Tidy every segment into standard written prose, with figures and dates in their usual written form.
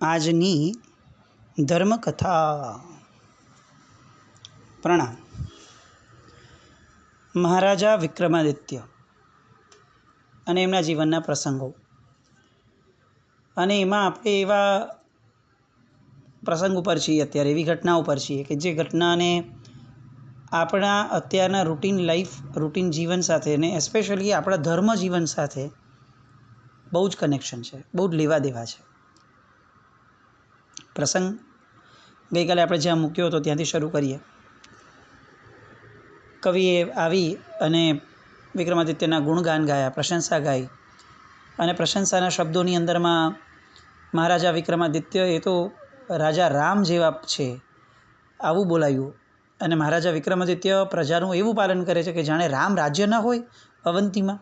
આજની ધર્મકથા. પ્રણામ. મહારાજા વિક્રમાદિત્ય અને એમના જીવનના પ્રસંગો, અને એમાં આપણે એવા પ્રસંગ ઉપર છીએ, અત્યારે એવી ઘટના ઉપર છીએ કે જે ઘટનાને આપણા અત્યારના રૂટીન જીવન સાથે ને એસ્પેશિયલી આપણા ધર્મ જીવન સાથે બહુ જ કનેક્શન છે, બહુ જ લેવા દેવા છે. પ્રસંગ ગઈકાલે આપણે જ્યાં મૂક્યો હતો ત્યાંથી શરૂ કરીએ. કવિએ આવી અને વિક્રમાદિત્યના ગુણગાન ગાયા, પ્રશંસા ગાઈ, અને પ્રશંસાના શબ્દોની અંદરમાં મહારાજા વિક્રમાદિત્ય એ તો રાજા રામ જેવા છે આવું બોલાયું. અને મહારાજા વિક્રમાદિત્ય પ્રજાનું એવું પાલન કરે છે કે જાણે રામ રાજ્ય ન હોય અવંતીમાં.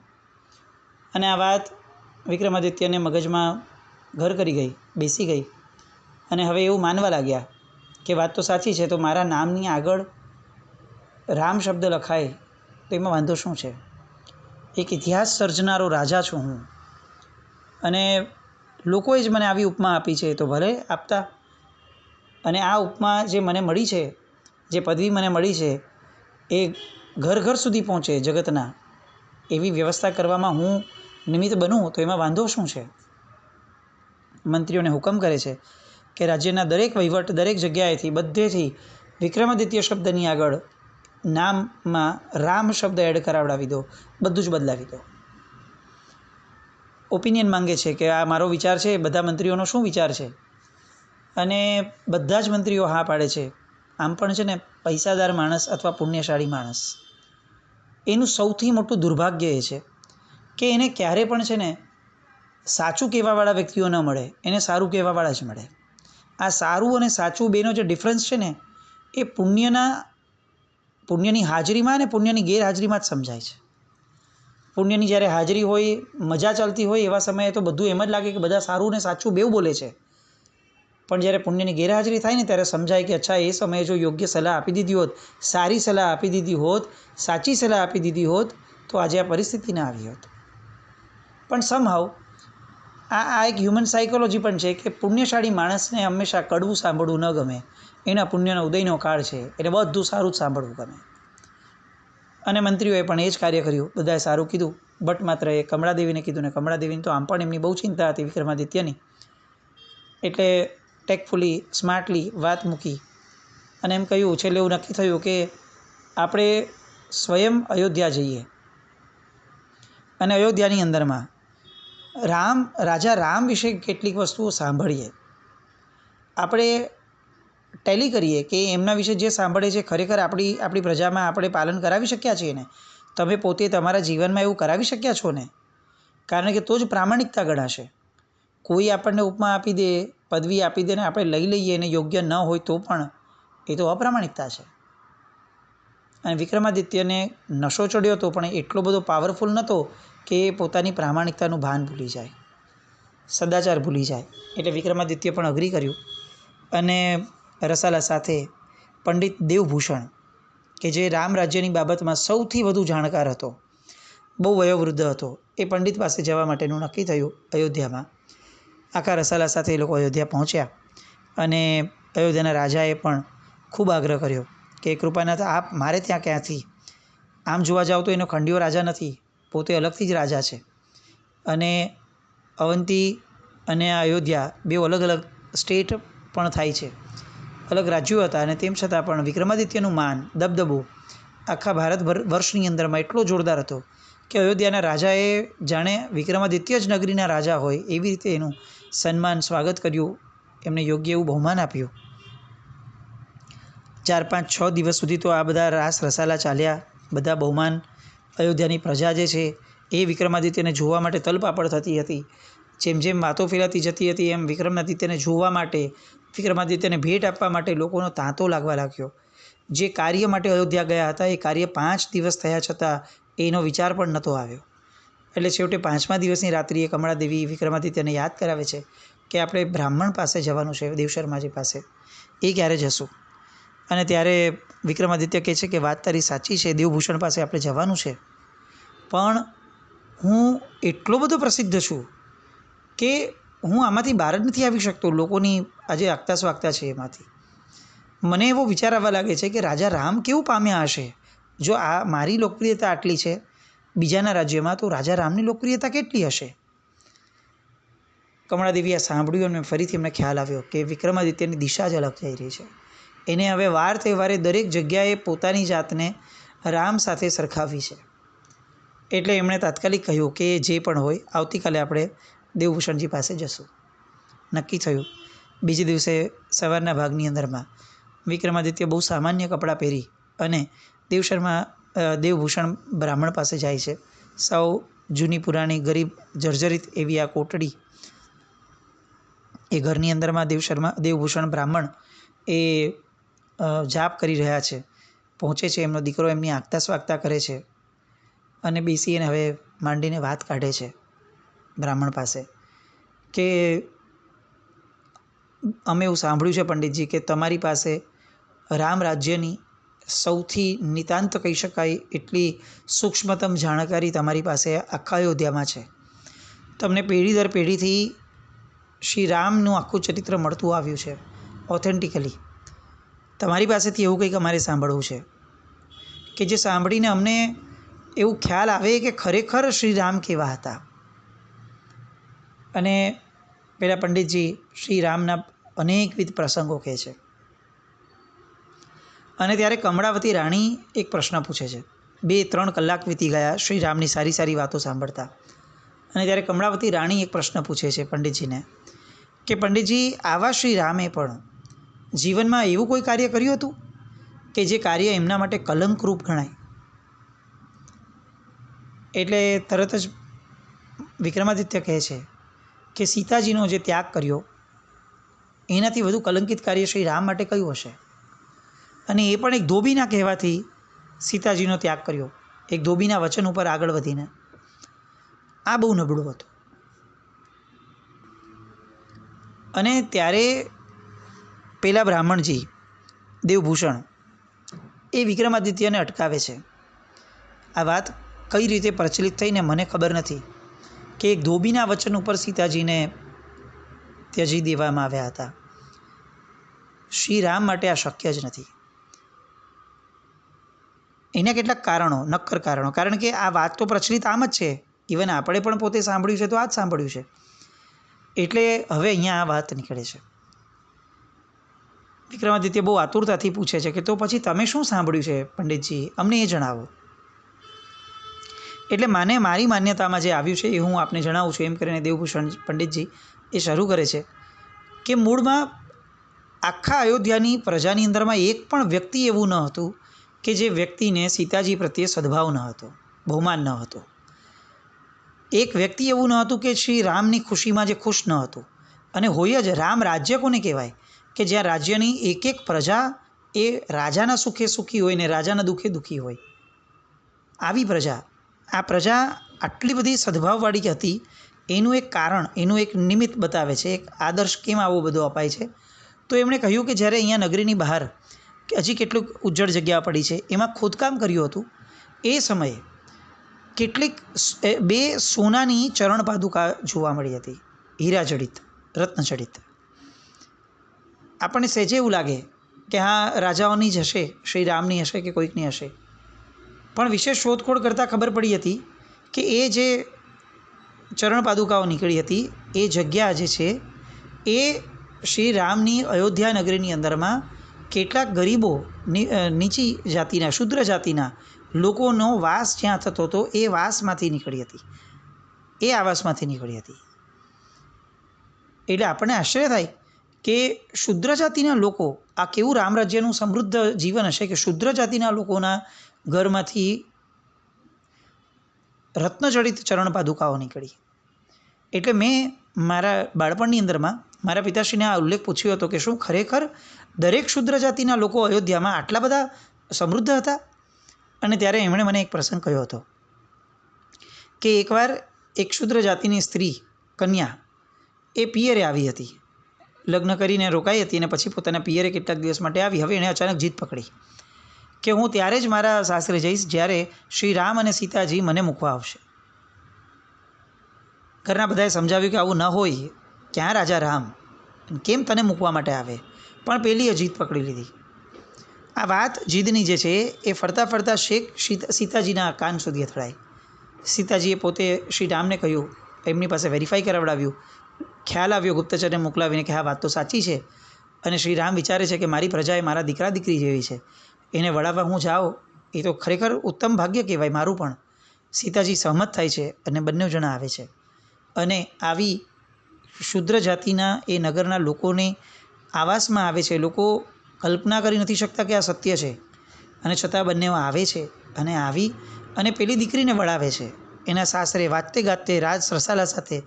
અને આ વાત વિક્રમાદિત્યને મગજમાં ઘર કરી ગઈ, બેસી ગઈ, અને હવે એવું માનવા લાગ્યા કે વાત તો સાચી છે, તો મારા નામની આગળ રામ શબ્દ લખાય તો એમાં વાંધો શું છે? એક ઇતિહાસ સર્જનારો રાજા છું હું, અને લોકોએ જ મને આવી ઉપમા આપી છે તો ભલે આપતા. અને આ ઉપમા જે મને મળી છે, જે પદવી મને મળી છે, એ ઘર ઘર સુધી પહોંચે જગતના, એવી વ્યવસ્થા કરવામાં હું નિમિત્ત બનું તો એમાં વાંધો શું છે? મંત્રીઓને હુકમ કરે છે કે રાજ્યના દરેક વહીવટ, દરેક જગ્યાએથી, બધેથી વિક્રમાદિત્ય શબ્દની આગળ નામમાં રામ શબ્દ એડ કરાવડાવી દો, બધું જ બદલાવી દો. ઓપિનિયન માંગે છે કે આ મારો વિચાર છે, બધા મંત્રીઓનો શું વિચાર છે? અને બધા જ મંત્રીઓ હા પાડે છે. આમ પણ છે ને, પૈસાદાર માણસ અથવા પુણ્યશાળી માણસ, એનું સૌથી મોટું દુર્ભાગ્ય એ છે કે એને ક્યારે પણ છે ને સાચું કહેવાવાળા વ્યક્તિઓ ન મળે, એને સારું કહેવાવાળા જ મળે. આ સારું અને સાચું બેનો જે ડિફરન્સ છે ને, એ પુણ્યની હાજરીમાં અને પુણ્યની ગેરહાજરીમાં જ સમજાય છે. પુણ્યની જ્યારે હાજરી હોય, મજા ચાલતી હોય, એવા સમયે તો બધું એમ જ લાગે કે બધા સારું ને સાચું બેઉ બોલે છે. પણ જ્યારે પુણ્યની ગેરહાજરી થાય ને, ત્યારે સમજાય કે અચ્છા, એ સમયે જો યોગ્ય સલાહ આપી દીધી હોત, સારી સલાહ આપી દીધી હોત, સાચી સલાહ આપી દીધી હોત, તો આજે આ પરિસ્થિતિ ના આવી હોત. પણ સમહાઉ આ એક હ્યુમન સાયકોલોજી પણ છે કે પુણ્યશાળી માણસને હંમેશા કડવું સાંભળવું ન ગમે. એના પુણ્યનો ઉદયનો કાળ છે, એટલે બધું સારું જ સાંભળવું ગમે. અને મંત્રીઓએ પણ એ જ કાર્ય કર્યું, બધાએ સારું કીધું. બટ માત્ર એ કમળાદેવીને કીધું, ને કમળાદેવીને તો આમ પણ એમની બહુ ચિંતા હતી વિક્રમાદિત્યની. એટલે ટેકફુલી, સ્માર્ટલી વાત મૂકી અને એમ કહ્યું, છેલ્લે એવું નક્કી થયું કે આપણે સ્વયં અયોધ્યા જઈએ, અને અયોધ્યાની અંદરમાં રાજા રામ વિશે કેટલીક વસ્તુઓ સાંભળીએ. આપણે ટેલી કરીએ કે એમના વિશે જે સાંભળે છે ખરેખર આપણી પ્રજામાં આપણે પાલન કરાવી શક્યા છીએ ને? તમે પોતે તમારા જીવનમાં એવું કરાવી શક્યા છો ને? કારણ કે તો જ પ્રામાણિકતા ગણાશે. કોઈ આપણને ઉપમા આપી દે, પદવી આપી દે ને આપણે લઈ લઈએ અને યોગ્ય ન હોય તો પણ એ તો અપ્રામાણિકતા છે. અને વિક્રમાદિત્યને નશો ચડ્યો હતો, પણ એટલો બધો પાવરફુલ નહોતો કે પોતાની પ્રામાણિકતાનું ભાન ભૂલી જાય, સદાચાર ભૂલી જાય. એટલે વિક્રમાદિત્ય પણ અગ્રી કર્યું. અને રસાલા સાથે પંડિત દેવભૂષણ, કે જે રામ રાજ્યની બાબતમાં સૌથી વધુ જાણકાર હતો, બહુ વયોવૃદ્ધ હતો, એ પંડિત પાસે જવા માટેનું નક્કી થયું અયોધ્યામાં. આખા રસાલા સાથે એ લોકો અયોધ્યા પહોંચ્યા. અને અયોધ્યાના રાજાએ પણ ખૂબ આગ્રહ કર્યો કે કૃપાનાથ, આપ મારે ત્યાં ક્યાંથી? આમ જોવા જાઓ તો એનો ખંડિયો રાજા નથી, પોતે અલગથી જ રાજા છે. અને અવંતી અને અયોધ્યા બે અલગ અલગ સ્ટેટ પણ થાય છે, અલગ રાજ્યો હતા. અને તેમ છતાં પણ વિક્રમાદિત્યનું માન, દબદબો આખા ભારત વર્ષની અંદરમાં એટલો જોરદાર હતો કે અયોધ્યાના રાજાએ જાણે વિક્રમાદિત્ય જ નગરીના રાજા હોય એવી રીતે એનું સન્માન, સ્વાગત કર્યું, એમને યોગ્ય એવું બહુમાન આપ્યું. 4-5-6 દિવસ સુધી તો આ બધા રાસ રસાલા ચાલ્યા. બધા બહુમાન, અયોધ્યાની પ્રજા જે છે એ વિક્રમાદિત્યને જોવા માટે તલપાપડ થતી હતી. જેમ જેમ વાતો ફેલાતી જતી હતી, એમ વિક્રમાદિત્યને જોવા માટે, વિક્રમાદિત્યને ભેટ આપવા માટે લોકોનો તાંતો લાગવા લાગ્યો. જે કાર્ય માટે અયોધ્યા ગયા હતા, એ કાર્ય 5 દિવસ થયા છતાં એનો વિચાર પણ નહોતો આવ્યો. એટલે છેવટે 5મા દિવસની રાત્રિએ કમળાદેવી વિક્રમાદિત્યને યાદ કરાવે છે કે આપણે બ્રાહ્મણ પાસે જવાનું છે, દેવશર્માજી પાસે, એ ક્યારે જશું? અને ત્યારે વિક્રમાદિત્ય કહે છે કે વાત તારી સાચી છે, દેવભૂષણ પાસે આપણે જવાનું છે, પણ હું એટલો બધો પ્રસિદ્ધ છું કે હું આમાંથી બહાર જ નથી આવી શકતો, લોકોની આજે આગતા સ્વાગતા છે એમાંથી. મને એવો વિચાર આવવા લાગે છે કે રાજા રામ કેવું પામ્યા હશે. જો આ મારી લોકપ્રિયતા આટલી છે બીજાના રાજ્યમાં, તો રાજા રામની લોકપ્રિયતા કેટલી હશે. કમળાદેવી આ સાંભળ્યું અને ફરીથી એમને ખ્યાલ આવ્યો કે વિક્રમાદિત્યની દિશા જ અલગ થઈ રહી છે. એને હવે વાર તહેવારે દરેક જગ્યાએ પોતાની જાતને રામ સાથે સરખાવી છે. એટલે એમણે તાત્કાલિક કહ્યું કે જે પણ હોય આવતીકાલે આપણે દેવભૂષણજી પાસે જશું. નક્કી થયું. બીજે દિવસે સવારના ભાગની અંદરમાં વિક્રમાદિત્ય બહુ સામાન્ય કપડાં પહેરી અને દેવભૂષણ બ્રાહ્મણ પાસે જાય છે. સૌ જૂની પુરાણી ગરીબ જર્જરિત એવી આ કોટડી, એ ઘરની અંદરમાં દેવભૂષણ બ્રાહ્મણ એ જાપ કરી રહ્યા છે. પહોંચે છે, એમનો દીકરો એમની આગતા સ્વાગતા કરે છે અને બેસીને હવે માંડીને વાત કાઢે છે બ્રાહ્મણ પાસે કે અમે એવું સાંભળ્યું છે પંડિતજી કે તમારી પાસે રામ રાજ્યની સૌથી નિતાંત કહી શકાય એટલી સૂક્ષ્મતમ જાણકારી તમારી પાસે આખા અયોધ્યામાં છે. તમને પેઢી દર પેઢીથી શ્રી રામનું આખું ચરિત્ર મળતું આવ્યું છે ઓથેન્ટિકલી. તમારી પાસેથી એવું કંઈક અમારે સાંભળવું છે કે જે સાંભળીને અમને એવું ખ્યાલ આવે કે ખરેખર શ્રી રામ કેવા હતા. અને પેલા પંડિતજી શ્રી રામના અનેકવિધ પ્રસંગો કહે છે. અને ત્યારે કમળાવતી રાણી એક પ્રશ્ન પૂછે છે. 2-3 કલાક વીતી ગયા શ્રી રામની સારી સારી વાતો સાંભળતા. અને ત્યારે કમળાવતી રાણી એક પ્રશ્ન પૂછે છે પંડિતજીને કે પંડિતજી, આવા શ્રી રામે પણ જીવનમાં એવું કોઈ કાર્ય કર્યું હતું કે જે કાર્ય એમના માટે કલંકરૂપ ગણાય? એટલે તરત જ વિક્રમાદિત્ય કહે છે કે સીતાજીનો જે ત્યાગ કર્યો એનાથી વધુ કલંકિત કાર્ય શ્રી રામ માટે કયું હશે? અને એ પણ એક ધોબીના કહેવાથી સીતાજીનો ત્યાગ કર્યો, એક ધોબીના વચન ઉપર આગળ વધીને. આ બહુ નબળું હતું. અને ત્યારે પેલા બ્રાહ્મણજી દેવભૂષણ એ વિક્રમાદિત્યને અટકાવે છે. આ વાત કઈ રીતે પ્રચલિત થઈને મને ખબર નથી કે એક ધોબીના વચન ઉપર સીતાજીને ત્યજી દેવામાં આવ્યા હતા. શ્રી રામ માટે આ શક્ય જ નથી. એના કેટલાક કારણો, નક્કર કારણો. કારણ કે આ વાત તો પ્રચલિત આમ જ છે. ઇવન આપણે પણ પોતે સાંભળ્યું છે તો આ જ સાંભળ્યું છે. એટલે હવે અહીંયા આ વાત નીકળે છે. વિક્રમાદિત્ય બહુ આતુરતાથી પૂછે છે કે તો પછી તમે શું સાંભળ્યું છે પંડિતજી, અમને એ જણાવો. એટલે મારી માન્યતામાં જે આવ્યું છે એ હું આપને જણાવું છું. એમ કરીને દેવભૂષણ પંડિતજી એ શરૂ કરે છે કે મૂળમાં આખા અયોધ્યાની પ્રજાની અંદરમાં એક પણ વ્યક્તિ એવું ન હતું કે જે વ્યક્તિને સીતાજી પ્રત્યે સદભાવ ન હતો, બહુમાન ન હતો. એક વ્યક્તિ એવું ન હતું કે શ્રી રામની ખુશીમાં જે ખુશ ન હતું. અને હોય જ, રામ રાજ્ય કોને કહેવાય કે જ્યાં રાજ્યની એક એક પ્રજા એ રાજાના સુખે સુખી હોય ને રાજાના દુઃખે દુઃખી હોય. આવી પ્રજા, આ પ્રજા આટલી બધી સદભાવવાળી હતી એનું એક કારણ, એનું એક નિમિત્ત બતાવે છે. એક આદર્શ કેમ આવો બધો અપાય છે. તો એમણે કહ્યું કે જ્યારે અહીંયા નગરીની બહાર કે હજી કેટલુંક ઉજ્જડ જગ્યા પડી છે એમાં ખોદકામ કર્યું હતું. એ સમયે કેટલીક 2 સોનાની ચરણ પાદુકા જોવા મળી હતી, હીરાજડિત, રત્નજડિત. આપણને સહેજે એવું લાગે કે હા રાજાઓની જ હશે, શ્રી રામની હશે કે કોઈકની હશે. પણ વિશેષ શોધખોળ કરતાં ખબર પડી હતી કે એ જે ચરણ પાદુકાઓ નીકળી હતી એ જગ્યા જે છે એ શ્રી રામની અયોધ્યા નગરીની અંદરમાં કેટલાક ગરીબો, નીચી જાતિના, શુદ્ર જાતિના લોકોનો વાસ જ્યાં થતો હતો એ વાસમાંથી નીકળી હતી, એ આવાસમાંથી નીકળી હતી. એટલે આપણને આશ્ચર્ય થાય કે શુદ્ર જાતિના લોકો, આ કેવું રામ રાજ્યનું સમૃદ્ધ જીવન હશે કે શુદ્ર જાતિના લોકોના ઘરમાંથી રત્નજડિત ચરણ પાદુકાઓ નીકળી. એટલે મેં મારા બાળપણની અંદરમાં મારા પિતાશ્રીને આ ઉલ્લેખ પૂછ્યો હતો કે શું ખરેખર દરેક શુદ્ર જાતિના લોકો અયોધ્યામાં આટલા બધા સમૃદ્ધ હતા? અને ત્યારે એમણે મને એક પ્રસંગ કહ્યો હતો કે એકવાર એક શુદ્ર જાતિની સ્ત્રી, કન્યા, એ પિયરે આવી હતી. લગ્ન કરીને રોકાઈ હતી અને પછી પોતાના પિયરે કેટલાક દિવસ માટે આવી. હવે એણે અચાનક જીદ પકડી કે હું ત્યારે જ મારા સાસરે જઈશ જ્યારે શ્રી રામ અને સીતાજી મને મૂકવા આવશે. ઘરના બધાએ સમજાવ્યું કે આવું ન હોય, ક્યાં રાજા રામ, કેમ તને મૂકવા માટે આવે, પણ પેલીએ જીદ પકડી લીધી. આ વાત જીદની જે છે એ ફરતા ફરતા સીતાજીના કાન સુધી અથડાઈ. સીતાજીએ પોતે શ્રી રામને કહ્યું, એમની પાસે વેરીફાઈ કરાવડાવ્યું. ખ્યાલ આવ્યો ગુપ્તચરને મોકલાવીને કે આ વાત તો સાચી છે, અને શ્રી રામ વિચારે છે કે મારી પ્રજા એ મારા દીકરા દીકરી જેવી છે, એને વળાવવા હું જાઉં એ તો ખરેખર ઉત્તમ ભાગ્ય કહેવાય મારું પણ. સીતાજી સહમત થાય છે અને બંને જણા આવે છે, અને આવી શૂદ્ર જાતિના એ નગરના લોકોને આવાસમાં આવે છે. લોકો કલ્પના કરી નથી શકતા કે આ સત્ય છે, અને છતાં બંને આવે છે અને આવી અને પેલી દીકરીને વળાવે છે. એના સાસરે વાજતે ગાજતે રાજ રસાલા સાથે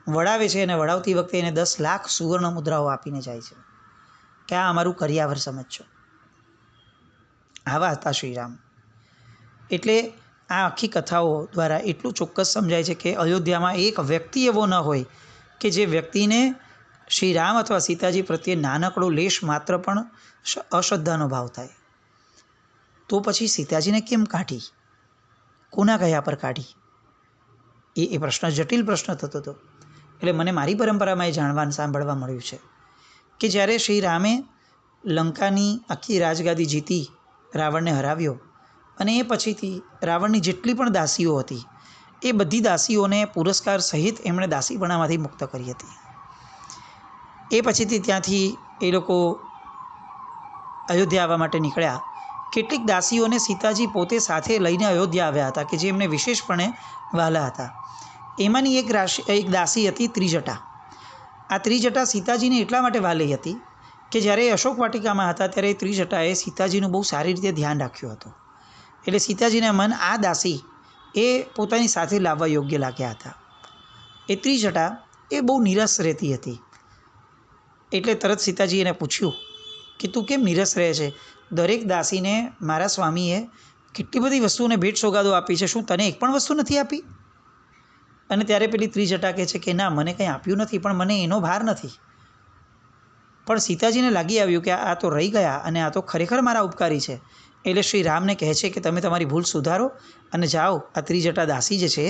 વળાવે છે, અને વળાવતી વખતે એને 10 લાખ સુવર્ણ મુદ્રાઓ આપીને જાય છે કે આ અમારું કરિયાવર સમજજો. આવા હતા શ્રીરામ. એટલે આ આખી કથાઓ દ્વારા એટલું ચોક્કસ સમજાય છે કે અયોધ્યામાં એક વ્યક્તિ એવો ન હોય કે જે વ્યક્તિને શ્રીરામ અથવા સીતાજી પ્રત્યે નાનકડો લેશ માત્ર પણ અશ્રદ્ધાનો ભાવ થાય. તો પછી સીતાજીને કેમ કાઢી, કોના કયા પર કાઢી, એ પ્રશ્ન જટિલ પ્રશ્ન થતો હતો. એટલે મને મારી પરંપરામાં એ જાણવા સાંભળવા મળ્યું છે કે જ્યારે શ્રી રામે લંકાની આખી રાજગાદી જીતી, રાવણને હરાવ્યો, અને એ પછીથી રાવણની જેટલી પણ દાસીઓ હતી એ બધી દાસીઓને પુરસ્કાર સહિત એમણે દાસીપણામાંથી મુક્ત કરી હતી. એ પછીથી ત્યાંથી એ લોકો અયોધ્યા આવવા માટે નીકળ્યા. કેટલીક દાસીઓને સીતાજી પોતે સાથે લઈને અયોધ્યા આવ્યા હતા કે જે એમને વિશેષપણે વહાલા હતા. એમાંની એક દાસી હતી ત્રિજટા. આ ત્રિજટા સીતાજીને એટલા માટે વહાલી હતી કે જ્યારે એ અશોક વાટિકામાં હતા ત્યારે ત્રિજટાએ સીતાજીનું બહુ સારી રીતે ધ્યાન રાખ્યું હતું. એટલે સીતાજીના મન આ દાસી એ પોતાની સાથે લાવવા યોગ્ય લાગ્યા હતા. એ ત્રિજટા એ બહુ નિરસ રહેતી હતી. એટલે તરત સીતાજી એને પૂછ્યું કે તું કેમ નિરસ રહે છે? દરેક દાસીને મારા સ્વામીએ કેટલી બધી વસ્તુઓને ભેટ સોગાદો આપી છે, શું તને એક પણ વસ્તુ નથી આપી? અને ત્યારે પેલી ત્રિજટા કહે છે કે ના, મને કંઈ આપ્યું નથી, પણ મને એનો ભાર નથી. પણ સીતાજીને લાગી આવ્યું કે આ તો રહી ગયા અને આ તો ખરેખર મારા ઉપકારી છે. એટલે શ્રી રામને કહે છે કે તમે તમારી ભૂલ સુધારો અને જાઓ આ ત્રિજટા દાસી જે છે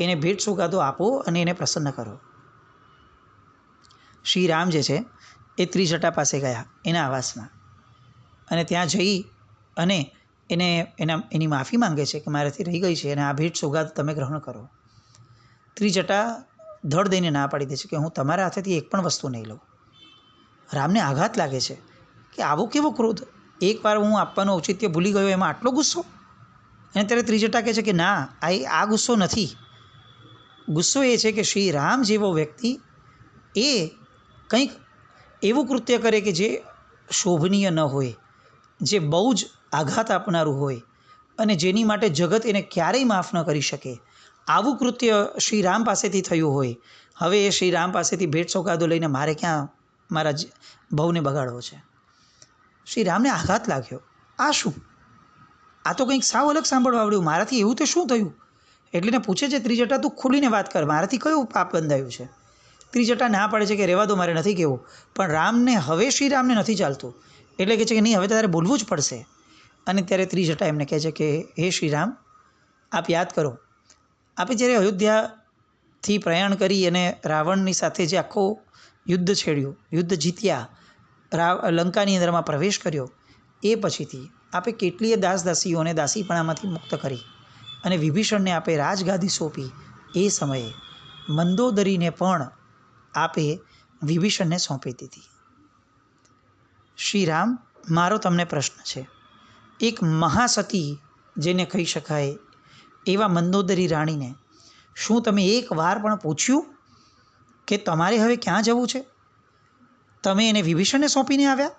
એને ભેટ સોગાદો આપો અને એને પ્રસન્ન કરો. શ્રી રામ જે છે એ ત્રિજટા પાસે ગયા એના આવાસમાં, અને ત્યાં જઈ અને એની માફી માંગે છે કે મારાથી રહી ગઈ છે અને આ ભેટ સોગાદ તમે ગ્રહણ કરો. ત્રિજટા ધડ દઈને ના પાડી દે છે કે હું તમારા હાથેથી એક પણ વસ્તુ નહીં લઉં. રામને આઘાત લાગે છે કે આવો કેવો ક્રોધ, એકવાર હું આપવાનું ઔચિત્ય ભૂલી ગયો એમાં આટલો ગુસ્સો. અને ત્યારે ત્રિજટા કહે છે કે ના, આ ગુસ્સો નથી. ગુસ્સો એ છે કે શ્રી રામ જેવો વ્યક્તિ એ કંઈક એવું કૃત્ય કરે કે જે શોભનીય ન હોય, જે બહુ જ આઘાત આપનારું હોય અને જેની માટે જગત એને ક્યારેય માફ ન કરી શકે, આવું કૃત્ય શ્રી રામ પાસેથી થયું હોય. હવે એ શ્રી રામ પાસેથી ભેટ સોગાદો લઈને મારે ક્યાં મારા ભવને બગાડવો છે? શ્રી રામને આઘાત લાગ્યો. આ શું? આ તો કંઈક સાવ અલગ સાંભળવા આવડ્યું. મારાથી એવું તે શું થયું? એટલે એને પૂછે છે ત્રિજટા, તું ખુલીને વાત કર, મારાથી કયું પાપ બંધાયું છે? ત્રિજટા ના પાડે છે કે રહેવા દો, મારે નથી કહેવું. પણ રામને હવે શ્રી રામને નથી ચાલતું, એટલે કહે છે કે નહીં, હવે તારે બોલવું જ પડશે. અને ત્યારે ત્રિજટા એમને કહે છે કે હે શ્રી રામ, આપ યાદ કરો, આપે જ્યારે અયોધ્યાથી પ્રયાણ કરી અને રાવણની સાથે જે આખો યુદ્ધ છેડ્યું, યુદ્ધ જીત્યા, લંકાની અંદરમાં પ્રવેશ કર્યો, એ પછીથી આપે કેટલીય દાસીઓને દાસીપણામાંથી મુક્ત કરી અને વિભીષણને આપે રાજગાદી સોંપી. એ સમયે મંદોદરીને પણ આપે વિભીષણને સોંપી દીધી. શ્રી રામ, મારો તમને પ્રશ્ન છે, એક મહાસતી જેને કહી શકાય એવા મંદોદરી રાણીને શું તમે એક વાર પણ પૂછ્યું કે તમારે હવે ક્યાં જવું છે? તમે એને વિભીષણને સોંપીને આવ્યા?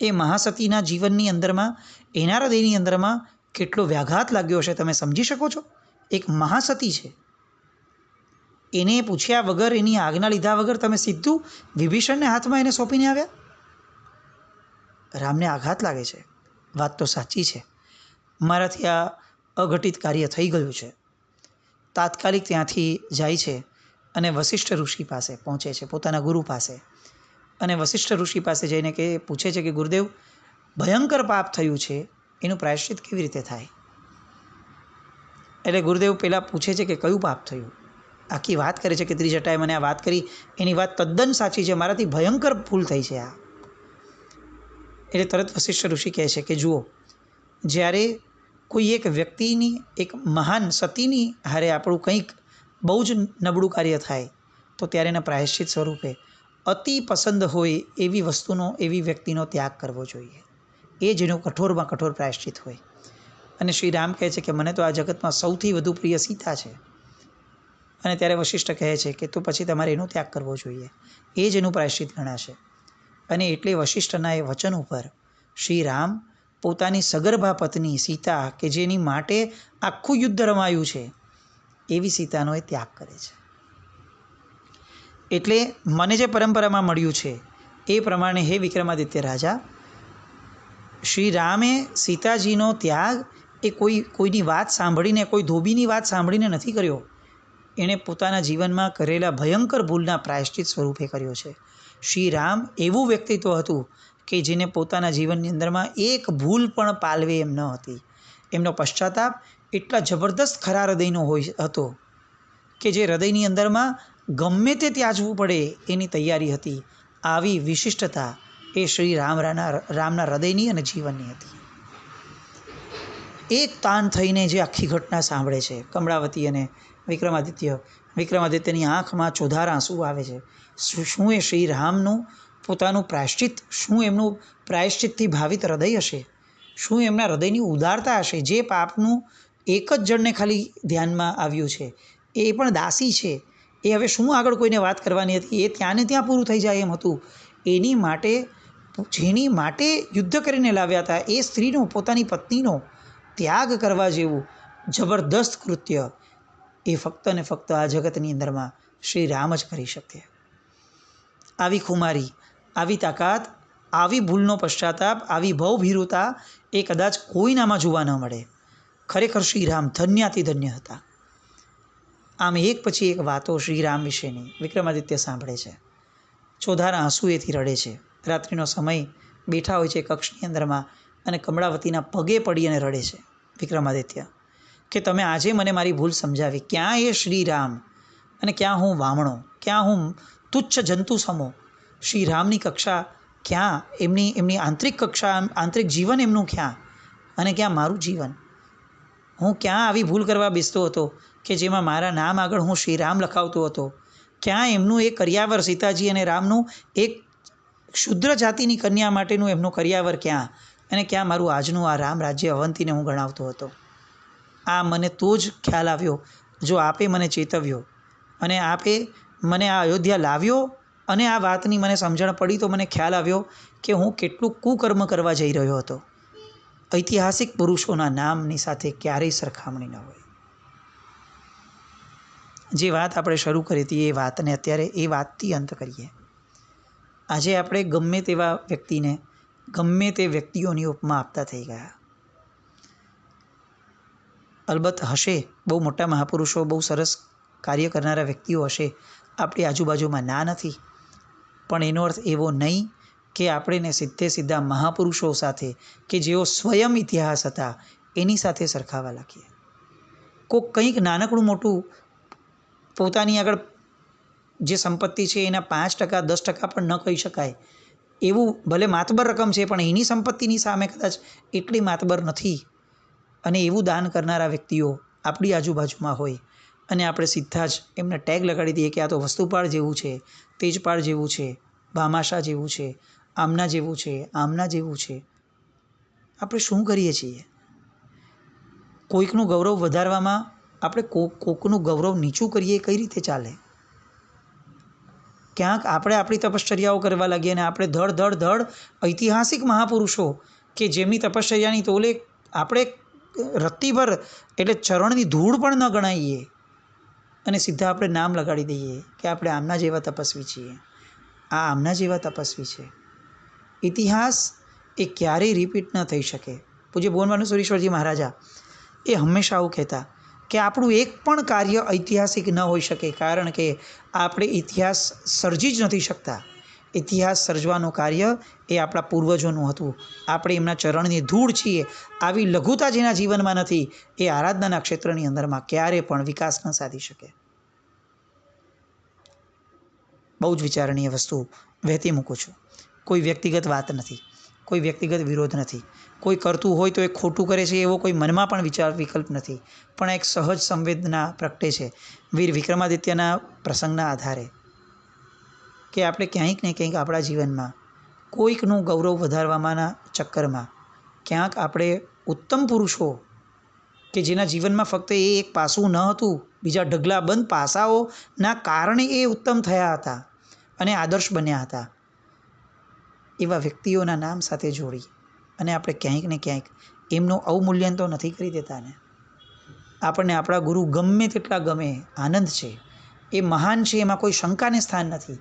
એ મહાસતીના જીવનની અંદરમાં, એના હૃદયની અંદરમાં કેટલો વ્યાઘાત લાગ્યો હશે તમે સમજી શકો છો? એક મહાસતી છે, એને પૂછ્યા વગર, એની આજ્ઞા લીધા વગર તમે સીધું વિભીષણને હાથમાં એને સોંપીને આવ્યા? રામને આઘાત લાગે છે. વાત તો સાચી છે, મારાથી આ અઘટિત કાર્ય થઈ ગયું છે. તાત્કાલિક ત્યાંથી જાય છે અને વશિષ્ઠ ઋષિ પાસે પહોંચે છે, પોતાના ગુરુ પાસે. અને વશિષ્ઠ ઋષિ પાસે જઈને પૂછે છે કે ગુરુદેવ, ભયંકર પાપ થયું છે, એનું પ્રાયશ્ચિત કેવી રીતે થાય? એટલે ગુરુદેવ પહેલાં પૂછે છે કે કયું પાપ થયું? આખી વાત કરે છે કે ત્રિજટાએ મને આ વાત કરી, એની વાત તદ્દન સાચી છે, મારાથી ભયંકર ભૂલ થઈ છે આ. એટલે તરત વશિષ્ઠ ઋષિ કહે છે કે જુઓ, જ્યારે કોઈ એક વ્યક્તિની, એક મહાન સતીની હારે આપણું કંઈક બહુ જ નબળું કાર્ય થાય તો ત્યારે એના પ્રાયશ્ચિત સ્વરૂપે અતિ પસંદ હોય એવી વસ્તુનો, એવી વ્યક્તિનો ત્યાગ કરવો જોઈએ. એ જેનું કઠોરમાં કઠોર પ્રાયશ્ચિત હોય. અને શ્રી રામ કહે છે કે મને તો આ જગતમાં સૌથી વધુ પ્રિય સીતા છે. અને ત્યારે વશિષ્ઠ કહે છે કે તો પછી તમારે એનો ત્યાગ કરવો જોઈએ, એ જ એનું પ્રાયશ્ચિત ગણાશે. અને એટલે વશિષ્ઠના એ વચન ઉપર શ્રી રામ પોતાની સગર્ભા પત્ની સીતા, કે જેની માટે આખું યુદ્ધ રમાયું છે, એવી સીતાનો એ ત્યાગ કરે છે. એટલે મને જે પરંપરામાં મળ્યું છે એ પ્રમાણે હે વિક્રમાદિત્ય રાજા, શ્રી રામે સીતાજીનો ત્યાગ એ કોઈની વાત સાંભળીને, કોઈ ધોબીની વાત સાંભળીને નથી કર્યો. એણે પોતાના જીવનમાં કરેલા ભયંકર ભૂલના પ્રાયશ્ચિત સ્વરૂપે કર્યો છે. શ્રી રામ એવું વ્યક્તિત્વ હતું કે જેને પોતાના જીવનની અંદરમાં એક ભૂલ પણ પાલવે એમ ન હતી. એમનો પશ્ચાતાપ એટલા જબરદસ્ત ખરા હૃદયનો હતો કે જે હૃદયની અંદરમાં ગમે તે ત્યાજવું પડે એની તૈયારી હતી. આવી વિશિષ્ટતા એ શ્રી રામના હૃદયની અને જીવનની હતી. એક તાન થઈને જે આખી ઘટના સાંભળે છે, કમળાવતી અને વિક્રમાદિત્યની આંખમાં ચોધાર આંસુ આવે છે. શું એ શ્રી રામનું પોતાનું પ્રાયશ્ચિત, શું એમનું પ્રાયશ્ચિતથી ભાવિત હૃદય હશે? શું એમના હૃદયની ઉદારતા હશે? જે પાપનું એક જ જણને ખાલી ધ્યાનમાં આવ્યું છે, એ પણ દાસી છે, એ હવે શું આગળ કોઈને વાત કરવાની હતી, એ ત્યાં ને ત્યાં પૂરું થઈ જાય એમ હતું. એની માટે, જેની માટે યુદ્ધ કરીને લાવ્યા હતા, એ સ્ત્રીનો, પોતાની પત્નીનો ત્યાગ કરવા જેવું જબરદસ્ત કૃત્ય એ ફક્ત ને ફક્ત આ જગતની અંદરમાં શ્રી રામ જ કરી શકે. આવી ખુમારી, આવી તાકાત, આવી ભૂલનો પશ્ચાતાપ, આવી ભવભીરુતા એ કદાચ કોઈનામાં જોવા ન મળે. ખરેખર શ્રી રામ ધન્યાતિ ધન્ય હતા. આમ એક પછી એક વાતો શ્રી રામ વિશેની વિક્રમાદિત્ય સાંભળે છે. ચોધાર આંસુ એથી રડે છે. રાત્રિનો સમય, બેઠા હોય છે કક્ષની અંદરમાં અને કમળાવતીના પગે પડી અને રડે છે વિક્રમાદિત્ય કે તમે આજે મને મારી ભૂલ સમજાવી. ક્યાં એ શ્રી રામ અને ક્યાં હું વામણો, ક્યાં હું તુચ્છ જંતુ સમો. શ્રી રામની કક્ષા ક્યાં, એમની આંતરિક કક્ષા, આંતરિક જીવન એમનું ક્યાં, અને ક્યાં મારું જીવન. હું ક્યાં આવી ભૂલ કરવા બેસતો હતો કે જેમાં મારા નામ આગળ હું શ્રી રામ લખાવતો હતો. ક્યાં એમનું એક કરિયાવર, સીતાજી અને રામનું એક ક્ષુદ્ર જાતિની કન્યા માટેનું એમનું કરિયાવર ક્યાં, અને ક્યાં મારું આજનું આ રામ રાજ્ય અવંતીને હું ગણાવતો હતો. આ મને તો જ ખ્યાલ આવ્યો, જો આપે મને ચેતવ્યો અને આપે મને આ અયોધ્યા લાવ્યો અને આ વાતની મને સમજણ પડી, તો મને ખ્યાલ આવ્યો કે હું કેટલું કુકર્મ કરવા જઈ રહ્યો હતો. ઐતિહાસિક પુરુષોના નામની સાથે ક્યારેય સરખામણી ન હોય. જે વાત આપણે શરૂ કરી હતી એ વાતને અત્યારે એ વાતથી અંત કરીએ. આજે આપણે ગમે તેવા વ્યક્તિને, ગમે તે વ્યક્તિઓની ઉપમા આપતા થઈ ગયા. અલબત્ત હશે, બહુ મોટા મહાપુરુષો, બહુ સરસ કાર્ય કરનારા વ્યક્તિઓ હશે આપણી આજુબાજુમાં, ના નથી. પણ એનો અર્થ એવો નહીં કે આપણે સીધા મહાપુરુષો સાથે, કે જેઓ સ્વયં ઇતિહાસ હતા, એની સાથે સરખાવા લાગીએ. કોઈક કંઈક નાનકડું મોટું પોતાની આગળ જે સંપત્તિ છે એના 5%, 10% પણ ન કહી શકાય એવું, ભલે માતબર રકમ છે પણ એની સંપત્તિની સામે કદાચ એટલી માતબર નથી, અને એવું દાન કરનારા વ્યક્તિઓ આપણી આજુબાજુમાં હોય અને આપણે સીધા જ એમને ટેગ લગાડી દઈએ કે આ તો વસ્તુપાળ જેવું છે, તેજપાળ જેવું છે, ભામાશા જેવું છે, આમના જેવું છે, આમના જેવું છે. આપણે શું કરીએ છીએ? કોઈકનું ગૌરવ વધારવામાં આપણે કોકનું ગૌરવ નીચું કરીએ, કઈ રીતે ચાલે? ક્યાંક આપણે આપણી તપશ્ચર્યાઓ કરવા લાગીએ અને આપણે ધડ ઐતિહાસિક મહાપુરુષો કે જેમની તપશ્ચર્યાની તોલે આપણે રત્તીભર, એટલે ચરણની ધૂળ પણ ન ગણાઈએ, અને સીધા આપણે નામ લગાડી દઈએ કે આપણે આમના જેવા તપસ્વી છીએ, આ આમના જેવા તપસ્વી છે. ઇતિહાસ એ ક્યારેય રિપીટ ન થઈ શકે. પૂજ્ય ભુવનભાનુસુરીશ્વરજી મહારાજા એ હંમેશા આવું કહેતા કે આપણું એક પણ કાર્ય ઐતિહાસિક ન હોઈ શકે, કારણ કે આપણે ઇતિહાસ સર્જી જ નથી શકતા. ઇતિહાસ સર્જવાનું કાર્ય એ આપણા પૂર્વજોનું હતું. આપણે એમના ચરણની ધૂળ છીએ. આવી લઘુતા જેના જીવનમાં નથી, એ આરાધનાના ક્ષેત્રની અંદરમાં ક્યારે પણ વિકાસ ન સાધી શકે. બહુ જ વિચારણીય વસ્તુ વહેતી મૂકું છું. કોઈ વ્યક્તિગત વાત નથી, કોઈ વ્યક્તિગત વિરોધ નથી. કોઈ કરતું હોય તો એ ખોટું કરે છે એવો કોઈ મનમાં પણ વિકલ્પ નથી, પણ એક સહજ સંવેદના પ્રગટે છે વીર વિક્રમાદિત્યના પ્રસંગના આધારે કે આપણે ક્યાંક ને ક્યાંક આપણા જીવનમાં કોઈકનું ગૌરવ વધારવામાંના ચક્કરમાં ક્યાંક આપણે ઉત્તમ પુરુષો કે જેના જીવનમાં ફક્ત એ એક પાસું ન હતું, બીજા ઢગલાબંધ પાસાઓના કારણે એ ઉત્તમ થયા હતા અને આદર્શ બન્યા હતા, એવા વ્યક્તિઓના નામ સાથે જોડી અને આપણે ક્યાંક ને ક્યાંક એમનું અવમૂલ્યન તો નથી કરી દેતા ને. આપણને આપણા ગુરુ ગમે તેટલા ગમે, આનંદ છે, એ મહાન છે, એમાં કોઈ શંકાને સ્થાન નથી,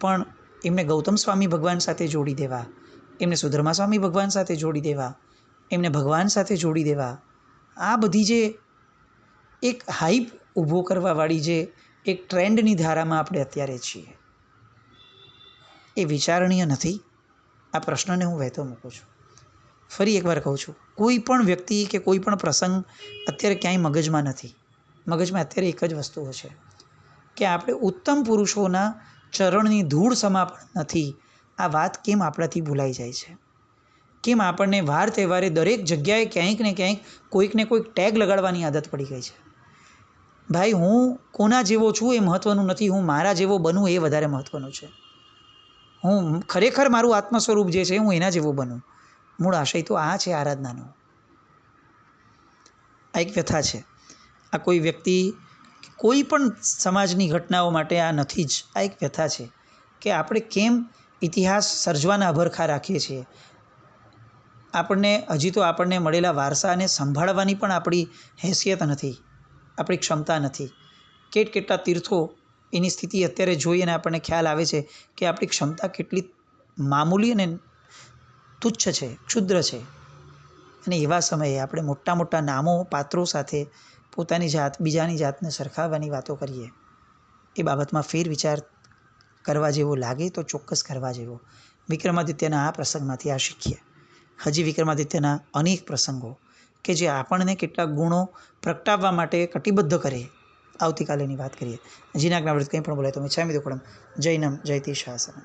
પણ એમને ગૌતમ સ્વામી ભગવાન સાથે જોડી દેવા, એમને સુધર્મા સ્વામી ભગવાન સાથે જોડી દેવા, એમને ભગવાન સાથે જોડી દેવા, આ બધી જે એક હાઈપ ઊભો કરવાવાળી જે એક ટ્રેન્ડની ધારામાં આપણે અત્યારે છીએ, એ વિચારણીય નથી. આ પ્રશ્નને હું વહેતો મૂકું છું. ફરી એકવાર કહું છું, કોઈ પણ વ્યક્તિ કે કોઈ પણ પ્રસંગ અત્યારે ક્યાંય મગજમાં નથી. મગજમાં અત્યારે એક જ વસ્તુઓ છે કે આપણે ઉત્તમ પુરુષોના ચરણની ધૂળ સમા પણ નથી. આ વાત કેમ આપણાથી ભૂલાઈ જાય છે? કેમ આપણને વાર તહેવારે દરેક જગ્યાએ ક્યાંક ને ક્યાંક કોઈકને કોઈક ટેગ લગાડવાની આદત પડી ગઈ છે? ભાઈ, હું કોના જેવો છું એ મહત્ત્વનું નથી, હું મારા જેવો બનું એ વધારે મહત્ત્વનું છે. હું ખરેખર મારું આત્મ સ્વરૂપ જે છે હું એના જેવો બનું. મૂળ આશય તો આ છે આરાધનાનો. આ એક વ્યથા છે. આ કોઈ વ્યક્તિ કોઈ પણ સમાજની ઘટનાઓ માટે આ નથી જ. આ એક વ્યથા છે કે આપણે કેમ ઇતિહાસ સર્જવાના અભરખા રાખીએ છીએ. હજી તો આપણને મળેલા વારસાને સંભાળવાની પણ આપણી હેસિયત નથી, આપણી ક્ષમતા નથી. કેટલા તીર્થો એની સ્થિતિ અત્યારે જોઈ અને આપણને ખ્યાલ આવે છે કે આપણી ક્ષમતા કેટલી મામૂલી અને તુચ્છ છે, ક્ષુદ્ર છે. અને એવા સમયે આપણે મોટા મોટા નામો, પાત્રો સાથે પોતાની જાત, બીજાની જાતને સરખાવવાની વાતો કરીએ, એ બાબતમાં ફેરવિચાર કરવા જેવો લાગે તો ચોક્કસ કરવા જેવો. વિક્રમાદિત્યના આ પ્રસંગમાંથી આ શીખીએ. હજી વિક્રમાદિત્યના અનેક પ્રસંગો કે જે આપણને કેટલાક ગુણો પ્રગટાવવા માટે કટિબદ્ધ કરે, આવતીકાલે એની વાત કરીએ. જીનાજ્ઞાવૃત્ત કંઈ પણ બોલાય તો મિચ્છામિ દુક્કડમ. જૈનમ જયતિ શાસનમ.